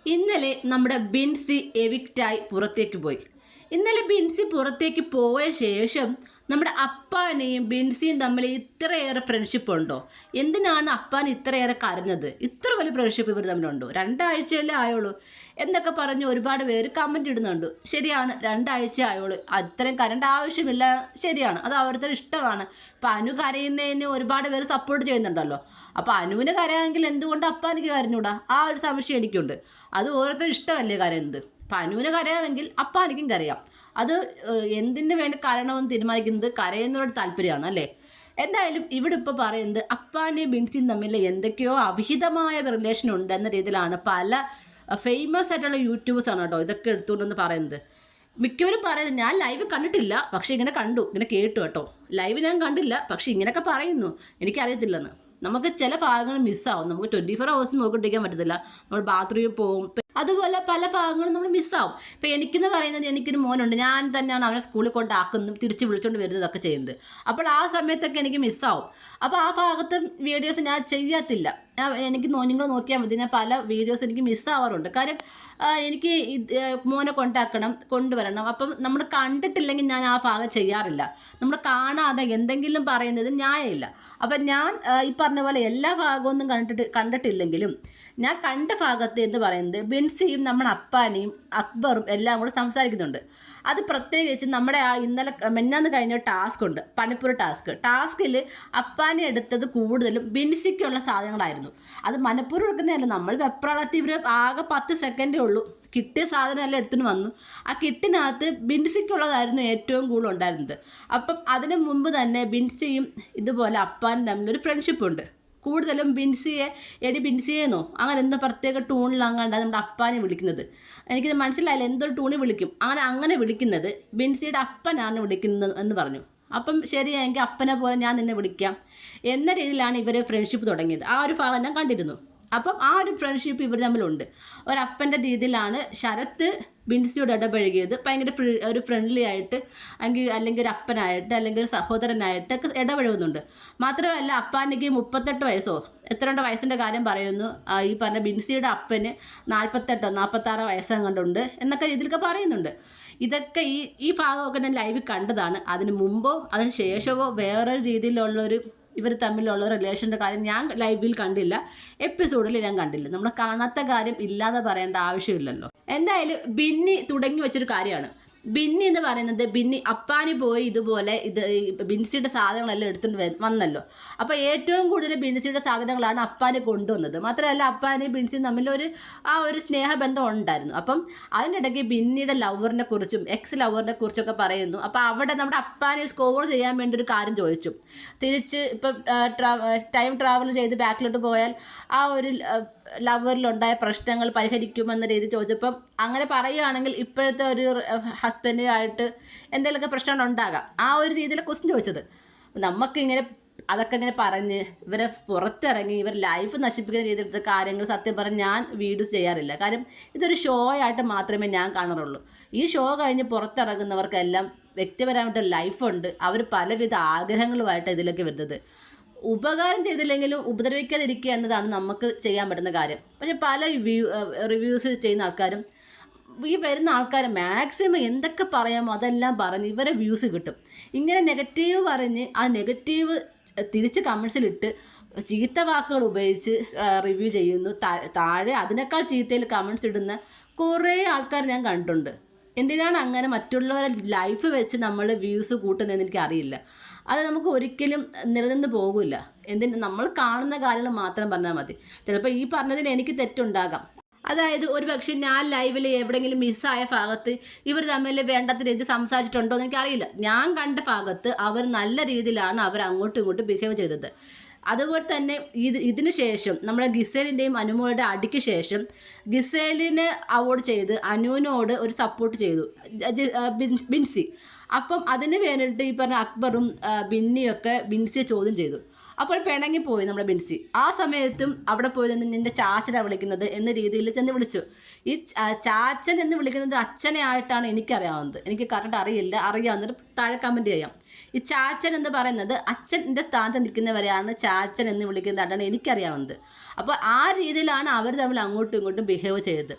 ഇന്നലെ നമ്മുടെ ബിൻസി എവിക്റ്റായി പുറത്തേക്ക് പോയി. ഇന്നലെ ബിൻസി പുറത്തേക്ക് പോയ ശേഷം നമ്മുടെ അപ്പാനെയും ബിൻസിയും തമ്മിൽ ഇത്രയേറെ ഫ്രണ്ട്ഷിപ്പ് ഉണ്ടോ? എന്തിനാണ് അപ്പാൻ ഇത്രയേറെ കരഞ്ഞത്? ഇത്ര വലിയ ഫ്രണ്ട്ഷിപ്പ് ഇവർ തമ്മിലുണ്ടോ? 2 ആഴ്ചയല്ലേ ആയുള്ളൂ എന്നൊക്കെ പറഞ്ഞ് ഒരുപാട് പേര് കമൻറ്റ് ഇടുന്നുണ്ട്. ശരിയാണ്, 2 ആഴ്ച ആയുള്ളൂ, അത്രയും കരണ്ട ആവശ്യമില്ല. ശരിയാണ്, അത് ഓരോരുത്തർ ഇഷ്ടമാണ്. ഇപ്പം അനു കരയുന്നതിന് ഒരുപാട് പേര് സപ്പോർട്ട് ചെയ്യുന്നുണ്ടല്ലോ. അപ്പോൾ അനുവിന് കരയാമെങ്കിൽ എന്തുകൊണ്ട് അപ്പാനിക്ക് കരഞ്ഞൂടാ? ആ ഒരു സംശയം എനിക്കുണ്ട്. അത് ഓരോരുത്തർ ഇഷ്ടമല്ലേ കരയുന്നത്. അപ്പം അനുവിന് കരയാമെങ്കിൽ അപ്പാനിക്കും കരയാം. അത് എന്തിനു വേണ്ടി കരണമെന്ന് തീരുമാനിക്കുന്നത് കരയുന്നവരുടെ താല്പര്യമാണ് അല്ലേ. എന്തായാലും ഇവിടെ ഇപ്പോൾ പറയുന്നത് അപ്പാനെയും ബിൻസിയും തമ്മിൽ എന്തൊക്കെയോ അവിഹിതമായ റിലേഷൻ ഉണ്ട് എന്ന രീതിയിലാണ് പല ഫേമസ് ആയിട്ടുള്ള യൂട്യൂബേഴ്സാണ് കേട്ടോ ഇതൊക്കെ എടുത്തുകൊണ്ടെന്ന് പറയുന്നത്. മിക്കവരും പറയുന്നത് ഞാൻ ലൈവ് കണ്ടിട്ടില്ല, പക്ഷേ ഇങ്ങനെ കണ്ടു, ഇങ്ങനെ കേട്ടു കേട്ടോ. ലൈവ് ഞാൻ കണ്ടില്ല, പക്ഷേ ഇങ്ങനെയൊക്കെ പറയുന്നു, എനിക്കറിയത്തില്ലെന്ന്. നമുക്ക് ചില ഭാഗങ്ങൾ മിസ്സാവും. നമുക്ക് 24 hours നോക്കിട്ടിരിക്കാൻ പറ്റത്തില്ല. നമ്മൾ ബാത്റൂമിൽ പോകും, അതുപോലെ പല ഭാഗങ്ങളും നമ്മൾ മിസ്സാവും. ഇപ്പം എനിക്കെന്ന് പറയുന്നത്, എനിക്കൊരു മോനുണ്ട്, ഞാൻ തന്നെയാണ് അവനെ സ്കൂളിൽ കൊണ്ടാക്കുന്നതും തിരിച്ച് വിളിച്ചുകൊണ്ട് വരുന്നതൊക്കെ ചെയ്യുന്നത്. അപ്പോൾ ആ സമയത്തൊക്കെ എനിക്ക് മിസ്സാവും. അപ്പോൾ ആ ഭാഗത്ത് വീഡിയോസ് ഞാൻ ചെയ്യത്തില്ല. എനിക്ക് നിങ്ങൾ നോക്കിയാൽ മതി, ഞാൻ പല വീഡിയോസ് എനിക്ക് മിസ്സാവാറുണ്ട്. കാര്യം എനിക്ക് മോനെ കൊണ്ടുവരണം. അപ്പം നമ്മൾ കണ്ടിട്ടില്ലെങ്കിൽ ഞാൻ ആ ഭാഗം ചെയ്യാറില്ല. നമ്മൾ കാണാതെ എന്തെങ്കിലും പറയുന്നത് ന്യായമില്ല. അപ്പം ഞാൻ ഈ പറഞ്ഞ പോലെ എല്ലാ ഭാഗമൊന്നും കണ്ടിട്ടില്ലെങ്കിലും ഞാൻ കണ്ട ഭാഗത്ത് എന്ന് പറയുന്നത് ബിൻസിയും നമ്മുടെ അപ്പാനെയും അക്ബറും എല്ലാം കൂടെ സംസാരിക്കുന്നുണ്ട്. അത് പ്രത്യേകിച്ച് നമ്മുടെ ആ ഇന്നലെ മെന്നാന്ന് കഴിഞ്ഞ ടാസ്ക് ഉണ്ട്, പണിപ്പുര ടാസ്കിൽ അപ്പാനെ എടുത്തത് കൂടുതലും ബിൻസിക്കുള്ള സാധനങ്ങളായിരുന്നു. അത് മനഃപൂർവ്വം എടുക്കുന്നതല്ല, നമ്മൾ വെപ്രാളത്തിൽ ഇവർ ആകെ 10 സെക്കൻഡേ ഉള്ളൂ, കിട്ടിയ സാധനമെല്ലാം എടുത്തിട്ട് വന്നു. ആ കിട്ടിനകത്ത് ബിൻസിക്കുള്ളതായിരുന്നു ഏറ്റവും കൂടുതൽ ഉണ്ടായിരുന്നത്. അപ്പം അതിന് മുമ്പ് തന്നെ ബിൻസിയും ഇതുപോലെ അപ്പാനും തമ്മിലൊരു ഫ്രണ്ട്ഷിപ്പ് ഉണ്ട്. കൂടുതലും ബിൻസിയെന്നോ അങ്ങനെ എന്തോ പ്രത്യേക ടൂണിലങ്ങാണ്ട് നമ്മുടെ അപ്പാനെ വിളിക്കുന്നത്. എനിക്കത് മനസ്സിലായില്ല, എന്തൊരു ടൂണിൽ വിളിക്കും. അങ്ങനെ വിളിക്കുന്നത് ബിൻസിയുടെ അപ്പനാണ് വിളിക്കുന്നത് എന്ന് പറഞ്ഞു. അപ്പം ശരിയെങ്കിൽ അപ്പനെ പോലെ ഞാൻ നിന്നെ വിളിക്കാം എന്ന രീതിയിലാണ് ഇവർ ഫ്രണ്ട്ഷിപ്പ് തുടങ്ങിയത്. ആ ഒരു ഭാഗം ഞാൻ കണ്ടിരുന്നു. അപ്പം ആ ഒരു ഫ്രണ്ട്ഷിപ്പ് ഇവർ തമ്മിലുണ്ട്. ഒരപ്പൻ്റെ രീതിയിലാണ് ശരത്ത് ബിൻസിയോട് ഇടപഴകിയത്. ഭയങ്കര ഒരു ഫ്രണ്ട്ലി ആയിട്ട്, അല്ലെങ്കിൽ ഒരു അപ്പനായിട്ട്, അല്ലെങ്കിൽ ഒരു സഹോദരനായിട്ടൊക്കെ ഇടപഴകുന്നുണ്ട്. മാത്രമല്ല അപ്പാനിക്ക് 38 വയസ്സോ എത്രയുടെ വയസ്സിൻ്റെ കാര്യം പറയുന്നു. ഈ പറഞ്ഞ ബിൻസിയുടെ അപ്പന് 48 46 വയസ്സെങ്ങാണ്ടുണ്ട് എന്നൊക്കെ ഇതിലൊക്കെ പറയുന്നുണ്ട്. ഇതൊക്കെ ഈ ഭാഗമൊക്കെ ഞാൻ ലൈവിൽ കണ്ടതാണ്. അതിന് മുമ്പോ അതിന് ശേഷമോ വേറൊരു രീതിയിലുള്ളൊരു ഇവർ തമ്മിലുള്ള റിലേഷൻ്റെ കാര്യം ഞാൻ ലൈവിൽ കണ്ടില്ല, എപ്പിസോഡിൽ ഞാൻ കണ്ടില്ല. നമ്മൾ കാണാത്ത കാര്യം ഇല്ലാതെ പറയേണ്ട ആവശ്യമില്ലല്ലോ. എന്തായാലും ബിന്നി തുടങ്ങി വെച്ചൊരു കാര്യമാണ്. ബിന്നി എന്ന് പറയുന്നത്, ബിന്നി അപ്പാനി പോയി ഇതുപോലെ ബിൻസിയുടെ സാധനങ്ങളെല്ലാം എടുത്തുകൊണ്ട് വന്നല്ലോ. അപ്പോൾ ഏറ്റവും കൂടുതൽ ബിൻസിയുടെ സാധനങ്ങളാണ് അപ്പാനി കൊണ്ടുവന്നത്. മാത്രമല്ല അപ്പാനി ബിൻസിയും തമ്മിലൊരു ഒരു സ്നേഹബന്ധം ഉണ്ടായിരുന്നു. അപ്പം അതിനിടയ്ക്ക് ബിന്നിയുടെ ലവറിനെ കുറിച്ചും എക്സ് ലവറിനെ കുറിച്ചൊക്കെ പറയുന്നു. അപ്പോൾ അവിടെ നമ്മുടെ അപ്പാനെ സ്കോർ ചെയ്യാൻ വേണ്ടി ഒരു കാര്യം ചോദിച്ചു. തിരിച്ച് ഇപ്പം ടൈം ട്രാവൽ ചെയ്ത് ബാക്കിലോട്ട് പോയാൽ ആ ഒരു ലവറിലുണ്ടായ പ്രശ്നങ്ങൾ പരിഹരിക്കുമെന്ന രീതി ചോദിച്ചപ്പം അങ്ങനെ പറയുകയാണെങ്കിൽ ഇപ്പോഴത്തെ ഒരു ഹസ്ബൻഡുമായിട്ട് എന്തെങ്കിലുമൊക്കെ പ്രശ്നങ്ങൾ ഉണ്ടാകാം. ആ ഒരു രീതിയിൽ ക്വസ്റ്റ്യൻ ചോദിച്ചത്. നമുക്കിങ്ങനെ അതൊക്കെ ഇങ്ങനെ പറഞ്ഞ് ഇവരെ പുറത്തിറങ്ങി ഇവർ ലൈഫ് നശിപ്പിക്കുന്ന രീതിയിലത്തെ കാര്യങ്ങൾ സത്യം പറഞ്ഞ് ഞാൻ വീഡിയോസ് ചെയ്യാറില്ല. കാര്യം ഇതൊരു ഷോ ആയിട്ട് മാത്രമേ ഞാൻ കാണാറുള്ളൂ. ഈ ഷോ കഴിഞ്ഞ് പുറത്തിറങ്ങുന്നവർക്കെല്ലാം വ്യക്തിപരമായിട്ട് ലൈഫുണ്ട്. അവർ പലവിധ ആഗ്രഹങ്ങളുമായിട്ട് ഇതിലേക്ക് വരുന്നത്. ഉപകാരം ചെയ്തില്ലെങ്കിലും ഉപദ്രവിക്കാതിരിക്കുക എന്നതാണ് നമുക്ക് ചെയ്യാൻ പറ്റുന്ന കാര്യം. പക്ഷെ പല റിവ്യൂസ് ചെയ്യുന്ന ആൾക്കാരും ഈ വരുന്ന ആൾക്കാർ മാക്സിമം എന്തൊക്കെ പറയാമോ അതെല്ലാം പറഞ്ഞ് ഇവരെ വ്യൂസ് കിട്ടും. ഇങ്ങനെ നെഗറ്റീവ് പറഞ്ഞ് ആ നെഗറ്റീവ് തിരിച്ച് കമൻസിലിട്ട് ചീത്ത വാക്കുകൾ ഉപയോഗിച്ച് റിവ്യൂ ചെയ്യുന്നു. താഴെ അതിനേക്കാൾ ചീത്തയിൽ കമൻസ് ഇടുന്ന കുറേ ആൾക്കാർ ഞാൻ കണ്ടിട്ടുണ്ട്. എന്തിനാണ് അങ്ങനെ മറ്റുള്ളവരുടെ ലൈഫ് വെച്ച് നമ്മൾ വ്യൂസ് കൂട്ടുന്നതെന്ന് എനിക്കറിയില്ല. അത് നമുക്ക് ഒരിക്കലും നിലനിന്ന് പോകില്ല. നമ്മൾ കാണുന്ന കാര്യങ്ങൾ മാത്രം പറഞ്ഞാൽ മതി. ചിലപ്പോൾ ഈ പറഞ്ഞതിൽ എനിക്ക് തെറ്റുണ്ടാകാം. അതായത് ഒരു പക്ഷേ ഞാൻ ലൈവിൽ എവിടെയെങ്കിലും മിസ്സായ ഭാഗത്ത് ഇവർ തമ്മിൽ വേണ്ടാത്ത രീതി സംസാരിച്ചിട്ടുണ്ടോ എന്ന് എനിക്കറിയില്ല. ഞാൻ കണ്ട ഭാഗത്ത് അവർ നല്ല രീതിയിലാണ് അവർ അങ്ങോട്ടും ഇങ്ങോട്ടും ബിഹേവ് ചെയ്തത്. അതുപോലെ തന്നെ ഇതിന് ശേഷം നമ്മുടെ ഗിസേലിൻ്റെയും അനുമോളുടെ അടിക്ക് ശേഷം ഗിസേലിന് അവോയ്ഡ് ചെയ്ത് അനുവിനോട് ഒരു സപ്പോർട്ട് ചെയ്തു ബിൻസി. അപ്പം അതിന് വേണ്ടിയിട്ട് ഈ പറഞ്ഞ അക്ബറും ബിന്നിയൊക്കെ ബിൻസിയെ ചോദ്യം ചെയ്തു. അപ്പോൾ പിണങ്ങിപ്പോയി നമ്മുടെ ബിൻസി. ആ സമയത്തും അവിടെ പോയി നിന്ന് നിൻ്റെ ചാച്ചനാണ് വിളിക്കുന്നത് എന്ന രീതിയിൽ ചെന്ന് വിളിച്ചു. ഈ ചാച്ചൻ എന്ന് വിളിക്കുന്നത് അച്ഛനെ ആയിട്ടാണ് എനിക്കറിയാവുന്നത്. എനിക്ക് കറക്റ്റ് അറിയാവുന്നത് താഴെ കമൻറ്റ് ചെയ്യാം. ഈ ചാച്ചൻ എന്ന് പറയുന്നത് അച്ഛൻ്റെ സ്ഥാനത്ത് നിൽക്കുന്നവരെയാണ് ചാച്ചൻ എന്ന് വിളിക്കുന്നതായിട്ടാണ് എനിക്കറിയാവുന്നത്. അപ്പോൾ ആ രീതിയിലാണ് അവർ തമ്മിൽ അങ്ങോട്ടും ഇങ്ങോട്ടും ബിഹേവ് ചെയ്തത്.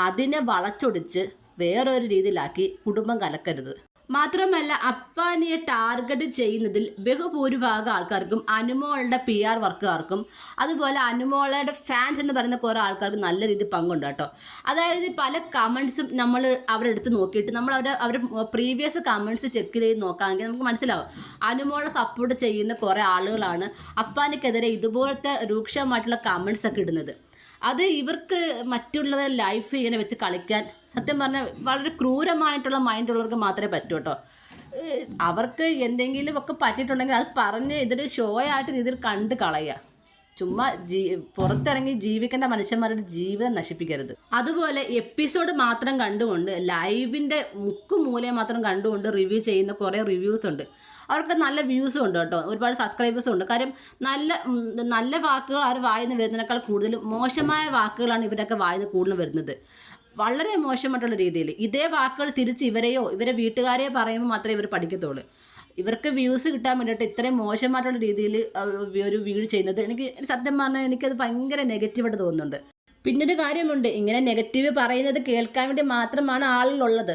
അതിനെ വളച്ചൊടിച്ച് വേറൊരു രീതിയിലാക്കി കുടുംബം കലക്കരുത്. മാത്രമല്ല, അപ്പാനിയെ ടാർഗറ്റ് ചെയ്യുന്നതിൽ ബഹുഭൂരിഭാഗം ആൾക്കാർക്കും അനുമോളുടെ PR വർക്കുകാർക്കും അതുപോലെ അനുമോളയുടെ ഫാൻസ് എന്ന് പറയുന്ന കുറേ ആൾക്കാർക്ക് നല്ല രീതിയിൽ പങ്കുണ്ട് കേട്ടോ. അതായത് പല കമൻസും നമ്മൾ അവരെടുത്ത് നോക്കിയിട്ട് നമ്മൾ അവർ പ്രീവിയസ് കമൻസ് ചെക്ക് ചെയ്ത് നോക്കാമെങ്കിൽ നമുക്ക് മനസ്സിലാവും അനുമോളെ സപ്പോർട്ട് ചെയ്യുന്ന കുറേ ആളുകളാണ് അപ്പാനിക്കെതിരെ ഇതുപോലത്തെ രൂക്ഷമായിട്ടുള്ള കമൻസ് ഒക്കെ ഇടുന്നത്. അത് ഇവർക്ക് മറ്റുള്ളവരുടെ ലൈഫ് ഇങ്ങനെ വെച്ച് കളിക്കാൻ സത്യം പറഞ്ഞാൽ വളരെ ക്രൂരമായിട്ടുള്ള മൈൻഡുള്ളവർക്ക് മാത്രമേ പറ്റൂ കേട്ടോ. അവർക്ക് എന്തെങ്കിലും ഒക്കെ പറ്റിയിട്ടുണ്ടെങ്കിൽ അത് പറഞ്ഞ് ഇതൊരു ഷോ ആയിട്ട് രീതിയിൽ കണ്ട് കളയുക. ചുമ്മാ പുറത്തിറങ്ങി ജീവിക്കേണ്ട മനുഷ്യന്മാരുടെ ജീവിതം നശിപ്പിക്കരുത്. അതുപോലെ എപ്പിസോഡ് മാത്രം കണ്ടുകൊണ്ട് ലൈവിൻ്റെ മൂലയെ മാത്രം കണ്ടുകൊണ്ട് റിവ്യൂ ചെയ്യുന്ന കുറേ റിവ്യൂസ് ഉണ്ട്. അവർക്ക് നല്ല വ്യൂസും ഉണ്ട് കേട്ടോ, ഒരുപാട് സബ്സ്ക്രൈബേഴ്സും ഉണ്ട്. കാര്യം നല്ല വാക്കുകൾ അവർ വായിന്ന് വരുന്നതിനേക്കാൾ കൂടുതലും മോശമായ വാക്കുകളാണ് ഇവരൊക്കെ വായിന്ന് കൂടുതലും വരുന്നത്. വളരെ മോശമായിട്ടുള്ള രീതിയിൽ ഇതേ വാക്കുകൾ തിരിച്ച് ഇവരെയോ ഇവരെ വീട്ടുകാരെയോ പറയുമ്പോൾ മാത്രമേ ഇവർ പഠിക്കത്തുള്ളൂ. ഇവർക്ക് വ്യൂസ് കിട്ടാൻ വേണ്ടിയിട്ട് ഇത്രയും മോശമായിട്ടുള്ള രീതിയിൽ ഒരു വീഡിയോ ചെയ്യുന്നത് എനിക്ക് സത്യം പറഞ്ഞാൽ എനിക്കത് ഭയങ്കര നെഗറ്റീവായിട്ട് തോന്നുന്നുണ്ട്. പിന്നൊരു കാര്യമുണ്ട്, ഇങ്ങനെ നെഗറ്റീവ് പറയുന്നത് കേൾക്കാൻ വേണ്ടി മാത്രമാണ് ആളുകളുള്ളത്.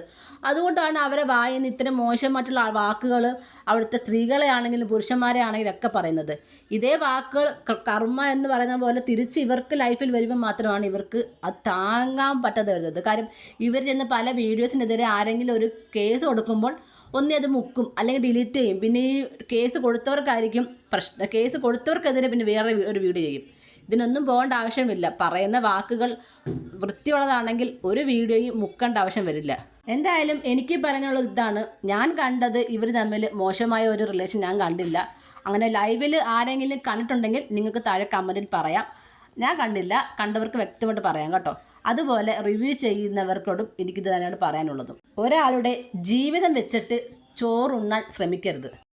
അതുകൊണ്ടാണ് അവരെ വായിന്ന് ഇത്തരം മോശമായിട്ടുള്ള വാക്കുകൾ അവിടുത്തെ സ്ത്രീകളെ ആണെങ്കിലും പുരുഷന്മാരെ ആണെങ്കിലും ഒക്കെ പറയുന്നത്. ഇതേ വാക്കുകൾ കർമ്മ എന്ന് പറയുന്ന പോലെ തിരിച്ച് ഇവർക്ക് ലൈഫിൽ വരുമ്പോൾ മാത്രമാണ് ഇവർക്ക് അത് താങ്ങാൻ പറ്റാതെ വരുന്നത്. കാര്യം ഇവർ ചെന്ന് പല വീഡിയോസിനെതിരെ ആരെങ്കിലും ഒരു കേസ് കൊടുക്കുമ്പോൾ ഒന്നേ അത് മുക്കും അല്ലെങ്കിൽ ഡിലീറ്റ് ചെയ്യും. പിന്നെ ഈ കേസ് കൊടുത്തവർക്കായിരിക്കും പ്രശ്നം. കേസ് കൊടുത്തവർക്കെതിരെ പിന്നെ വേറെ ഒരു വീഡിയോ ചെയ്യും. ഇതിനൊന്നും പോകേണ്ട ആവശ്യമില്ല. പറയുന്ന വാക്കുകൾ വൃത്തിയുള്ളതാണെങ്കിൽ ഒരു വീഡിയോയും മുക്കേണ്ട ആവശ്യം വരില്ല. എന്തായാലും എനിക്ക് പറയാനുള്ളത് ഇതാണ്, ഞാൻ കണ്ടത് ഇവർ തമ്മിൽ മോശമായ ഒരു റിലേഷൻ ഞാൻ കണ്ടില്ല. അങ്ങനെ ലൈവിൽ ആരെങ്കിലും കണ്ടിട്ടുണ്ടെങ്കിൽ നിങ്ങൾക്ക് താഴെ കമൻറ്റിൽ പറയാം. ഞാൻ കണ്ടില്ല, കണ്ടവർക്ക് വ്യക്തമായിട്ട് പറയാം കേട്ടോ. അതുപോലെ റിവ്യൂ ചെയ്യുന്നവർക്കോടും എനിക്കിത് തന്നെയാണ് പറയാനുള്ളതും. ഒരാളുടെ ജീവിതം വെച്ചിട്ട് ചോറുണ്ണാൻ ശ്രമിക്കരുത്.